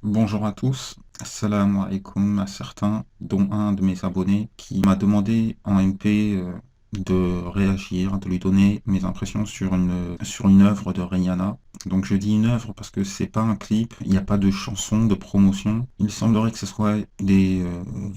Bonjour à tous, assalamu alaikum à certains, dont un de mes abonnés qui m'a demandé en MP de réagir, de lui donner mes impressions sur une œuvre de Rihanna. Donc je dis une œuvre parce que c'est pas un clip, il n'y a pas de chanson, de promotion. Il semblerait que ce soit des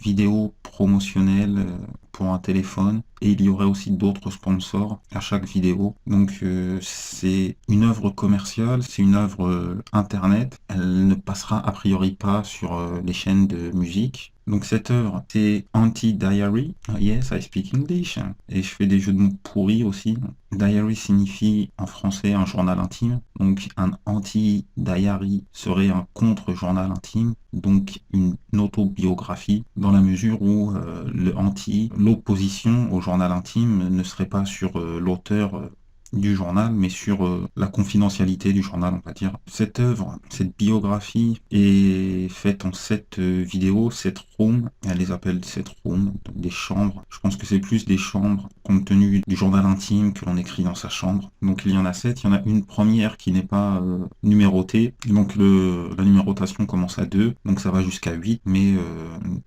vidéos promotionnelles pour un téléphone et il y aurait aussi d'autres sponsors à chaque vidéo. Donc c'est une œuvre commerciale, c'est une œuvre internet. Elle ne passera a priori pas sur les chaînes de musique. Donc cette œuvre, c'est Anti-Diary. Yes, I speak English. Et je fais des jeux de mots pourris aussi. Diary signifie en français un journal intime. Donc un anti-diary serait un contre-journal intime. Donc une autobiographie dans la mesure où l'opposition au journal intime ne serait pas sur l'auteur du journal, mais sur la confidentialité du journal, on va dire. Cette œuvre, cette biographie est faite en 7 vidéos, 7 rooms. Elle les appelle 7 rooms, donc des chambres. Je pense que c'est plus des chambres compte tenu du journal intime que l'on écrit dans sa chambre. Donc il y en a 7. Il y en a une première qui n'est pas numérotée. Donc la numérotation commence à 2, donc ça va jusqu'à 8, mais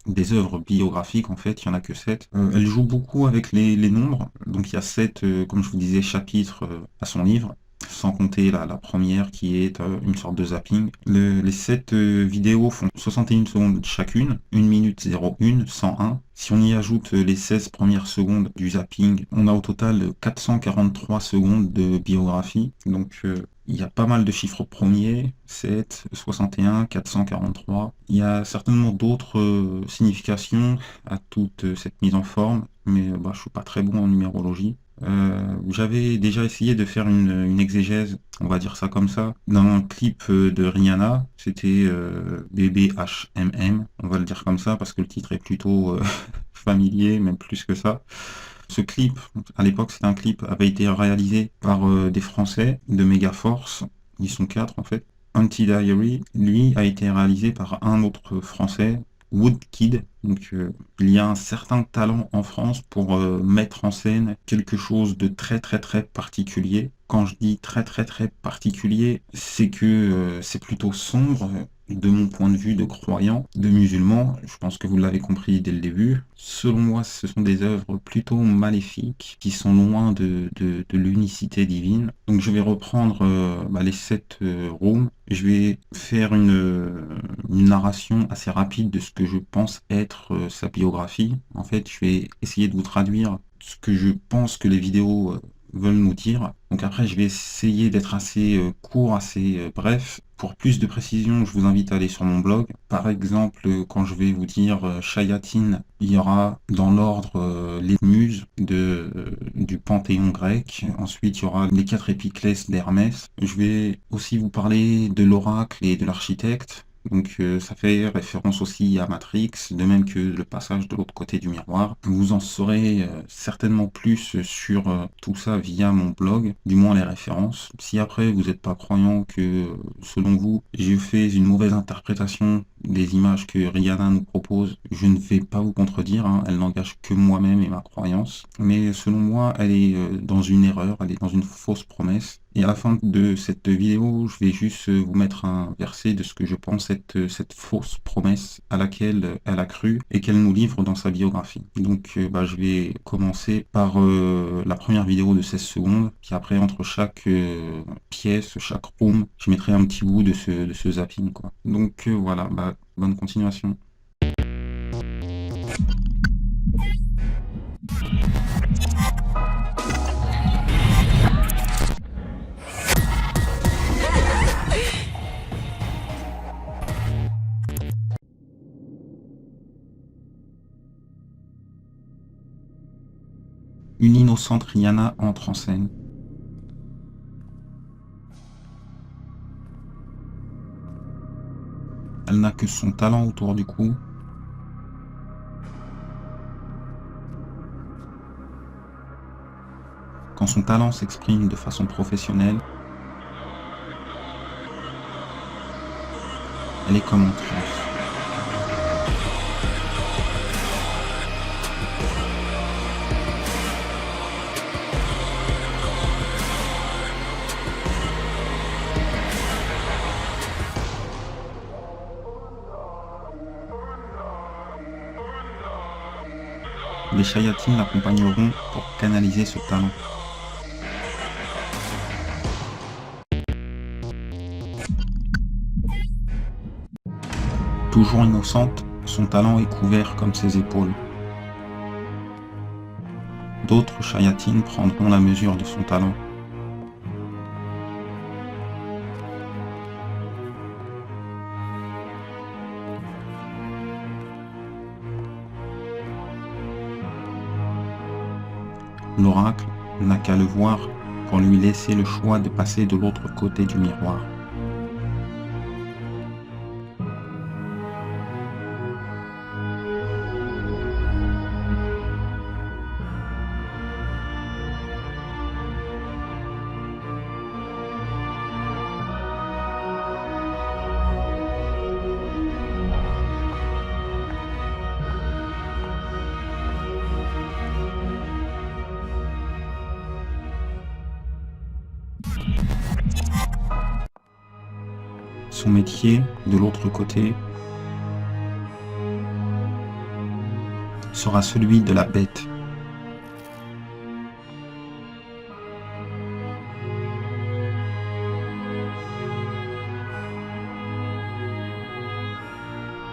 des œuvres biographiques, en fait, il y en a que 7. Elle joue beaucoup avec les nombres. Donc il y a 7, comme je vous disais, chapitres à son livre, sans compter la première qui est une sorte de zapping. Les 7 vidéos font 61 secondes chacune, 1 minute 01, 101. Si on y ajoute les 16 premières secondes du zapping, on a au total 443 secondes de biographie. Donc il y a pas mal de chiffres premiers, 7, 61, 443. Il y a certainement d'autres significations à toute cette mise en forme, mais je suis pas très bon en numérologie. J'avais déjà essayé de faire une exégèse, on va dire ça comme ça, d'un clip de Rihanna. C'était BBHMM, on va le dire comme ça, parce que le titre est plutôt familier, même plus que ça. Ce clip, à l'époque c'était un clip, avait été réalisé par des Français de Megaforce. Ils sont 4 en fait. Anti-Diary, lui, a été réalisé par un autre Français, Woodkid. Donc il y a un certain talent en France pour mettre en scène quelque chose de très très très particulier. Quand je dis très très très particulier, c'est que c'est plutôt sombre. De mon point de vue de croyant, de musulman, je pense que vous l'avez compris dès le début. Selon moi, ce sont des œuvres plutôt maléfiques qui sont loin de l'unicité divine. Donc je vais reprendre les 7 rooms. Je vais faire une narration assez rapide de ce que je pense être sa biographie. En fait, je vais essayer de vous traduire ce que je pense que les vidéos veulent nous dire. Donc après, je vais essayer d'être assez court, assez bref. Pour plus de précision, je vous invite à aller sur mon blog. Par exemple, quand je vais vous dire Shayatin, il y aura dans l'ordre les muses du panthéon grec. Ensuite, il y aura les 4 épiclès d'Hermès. Je vais aussi vous parler de l'oracle et de l'architecte. Donc ça fait référence aussi à Matrix, de même que le passage de l'autre côté du miroir. Vous en saurez certainement plus sur tout ça via mon blog, du moins les références. Si après vous n'êtes pas croyant que, selon vous, j'ai fait une mauvaise interprétation des images que Rihanna nous propose, je ne vais pas vous contredire, hein, elle n'engage que moi-même et ma croyance. Mais selon moi, elle est dans une erreur, elle est dans une fausse promesse. Et à la fin de cette vidéo, je vais juste vous mettre un verset de ce que je pense être cette fausse promesse à laquelle elle a cru et qu'elle nous livre dans sa biographie. Donc je vais commencer par la première vidéo de 16 secondes, puis après entre chaque pièce, chaque room, je mettrai un petit bout de ce zapping, quoi. Donc voilà, bonne continuation. Une innocente Rihanna entre en scène. Elle n'a que son talent autour du cou. Quand son talent s'exprime de façon professionnelle, elle est comme en transe. Les Shayatines l'accompagneront pour canaliser ce talent. Toujours innocente, son talent est couvert comme ses épaules. D'autres Shayatines prendront la mesure de son talent. L'oracle n'a qu'à le voir pour lui laisser le choix de passer de l'autre côté du miroir. Son métier, de l'autre côté, sera celui de la bête.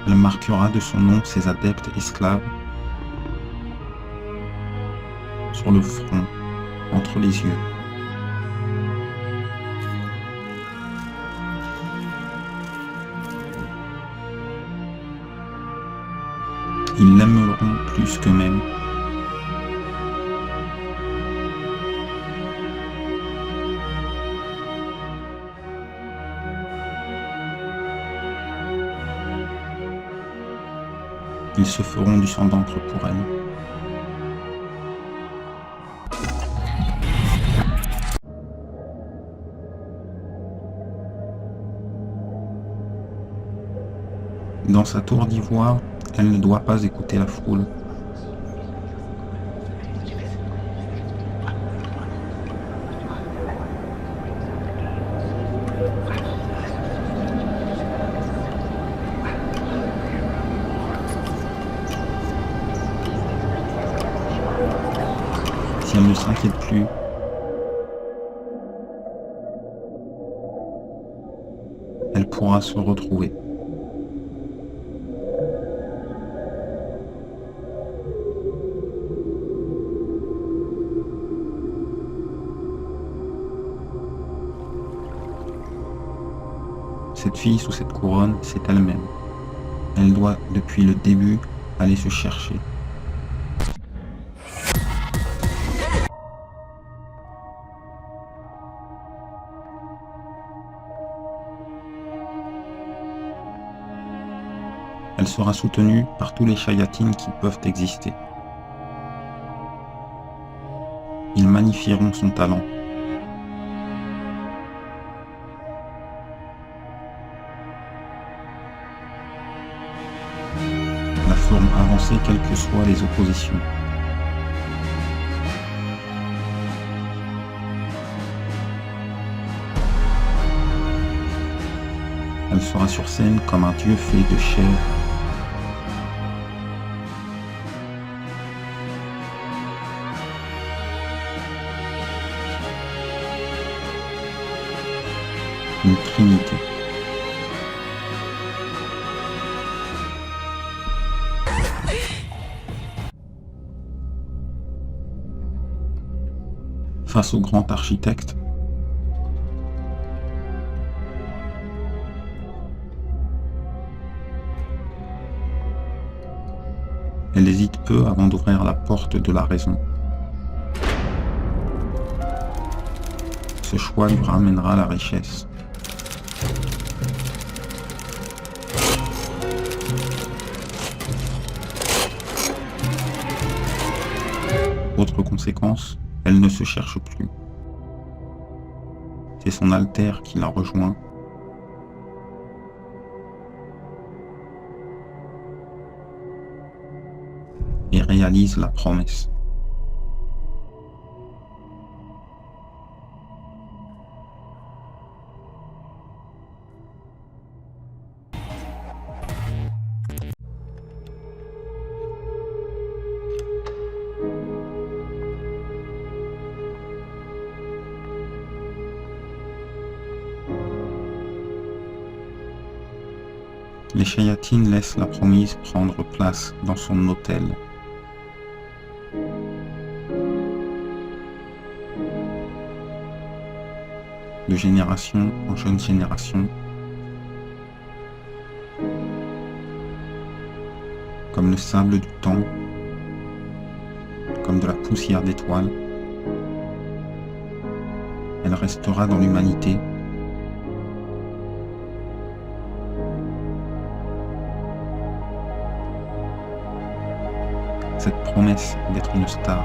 Elle marquera de son nom ses adeptes esclaves sur le front, entre les yeux. Ils l'aimeront plus qu'eux-mêmes. Ils se feront du sang d'encre pour elle. Dans sa tour d'ivoire, elle ne doit pas écouter la foule. Si elle ne s'inquiète plus, elle pourra se retrouver. Cette fille sous cette couronne, c'est elle-même. Elle doit, depuis le début, aller se chercher. Elle sera soutenue par tous les Shayatines qui peuvent exister. Ils magnifieront son talent. La feront avancer quelles que soient les oppositions. Elle sera sur scène comme un dieu fait de chair. Une trinité. Face au grand architecte, elle hésite peu avant d'ouvrir la porte de la raison. Ce choix lui ramènera la richesse. Autre conséquence, elle ne se cherche plus. C'est son altère qui la rejoint. Et réalise la promesse. Les Shayatines laissent la promise prendre place dans son autel. De génération en jeune génération, comme le sable du temps, comme de la poussière d'étoiles, elle restera dans l'humanité. Cette promesse d'être une star.